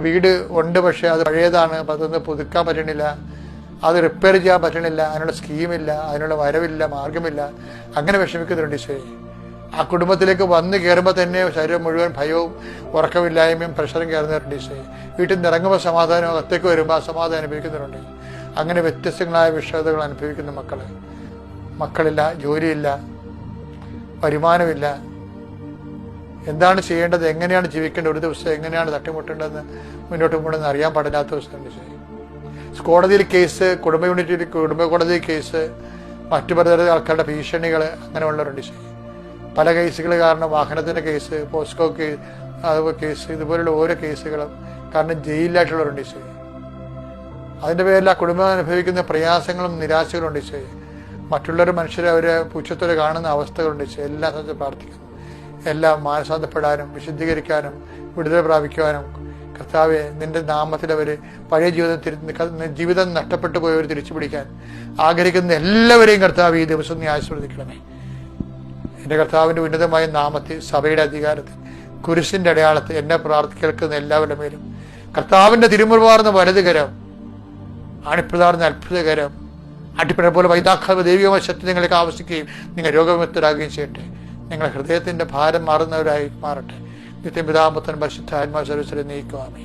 വീട് ഉണ്ട്, പക്ഷെ അത് പഴയതാണ്, അപ്പം അതൊന്ന് പുതുക്കാൻ പറ്റണില്ല, അത് റിപ്പയർ ചെയ്യാൻ പറ്റണില്ല, അതിനുള്ള സ്കീമില്ല, അതിനുള്ള വരവില്ല, മാർഗമില്ല, അങ്ങനെ വിഷമിക്കുന്നുണ്ട് ഈശോയെ. ആ കുടുംബത്തിലേക്ക് വന്ന് കയറുമ്പോൾ തന്നെ ശരീരം മുഴുവൻ ഭയവും ഉറക്കമില്ലായ്മയും പ്രഷറും കയറുന്നവരുണ്ട് ഈശോയെ. വീട്ടിൽ നിന്ന് ഇറങ്ങുമ്പോൾ സമാധാനം, അകത്തേക്ക് വരുമ്പോൾ അസമാധാനം അനുഭവിക്കുന്നവരുണ്ട്. അങ്ങനെ വ്യത്യസ്തങ്ങളായ വിഷയതകൾ അനുഭവിക്കുന്ന മക്കളില്ല, ജോലിയില്ല, വരുമാനമില്ല, എന്താണ് ചെയ്യേണ്ടത്, എങ്ങനെയാണ് ജീവിക്കേണ്ടത്, ഒരു ദിവസം എങ്ങനെയാണ് തട്ടിമുട്ടേണ്ടതെന്ന് മുന്നോട്ട് പോകണമെന്ന് അറിയാൻ പാടില്ലാത്ത ദിവസമുണ്ട് ഈശോയെ. കോടതിയിൽ കേസ്, കുടുംബ കോടതി കേസ്, മറ്റു പലതരം ആൾക്കാരുടെ ഭീഷണികൾ, അങ്ങനെയുള്ളവരുണ്ട് ഈശോയെ. പല കേസുകൾ കാരണം വാഹനത്തിൻ്റെ കേസ്, പോസ്കോ കേസ്, ഇതുപോലുള്ള ഓരോ കേസുകളും കാരണം ജയിലിലായിട്ടുള്ളവരുണ്ട് ഈശോയെ. അതിൻ്റെ പേരിൽ ആ കുടുംബം അനുഭവിക്കുന്ന പ്രയാസങ്ങളും നിരാശകളും ഉണ്ട് ഈശോയെ. മറ്റുള്ളവർ മനുഷ്യരെ അവരെ പുച്ഛത്തോടെ കാണുന്ന അവസ്ഥകളുണ്ട് ഈശോയെ. എല്ലാം സംബന്ധിച്ച് പ്രാർത്ഥിക്കുന്നു. എല്ലാം മാനസാന്തപ്പെടാനും വിശുദ്ധീകരിക്കാനും വിടുതൽ പ്രാപിക്കുവാനും കർത്താവെ, നിന്റെ നാമത്തിൽ അവർ പഴയ ജീവിതം നഷ്ടപ്പെട്ടു പോയവർ തിരിച്ചു പിടിക്കാൻ ആഗ്രഹിക്കുന്ന എല്ലാവരെയും കർത്താവ് ഈ ദിവസം നീ ആശീർവദിക്കണമേ. എൻ്റെ കർത്താവിൻ്റെ ഉന്നതമായ നാമത്തിൽ, സഭയുടെ അധികാരത്തിൽ, കുരിശിൻ്റെ അടയാളത്തിൽ എന്നെ കേൾക്കുന്ന എല്ലാവരുടെ മേലും കർത്താവിൻ്റെ തിരുമുറിവാർന്ന വലതുകരം, അണിപ്രതാർന്ന അത്ഭുതകരം, അടിപ്പിനെ പോലെ വൈതാഖാവ ദൈവികമായ ശക്തി നിങ്ങൾക്ക് ആവശ്യിക്കുകയും നിങ്ങൾ രോഗവിമുക്തരാകുകയും ചെയ്യട്ടെ. നിങ്ങളുടെ ഹൃദയത്തിൻ്റെ ഭാരം മാറുന്നവരായി മാറട്ടെ. നിത്യം പിതാപുത്രൻ പരിശുദ്ധ ആത്മാ സർവ്വസ്വരെ നയിക്കുവാമേ.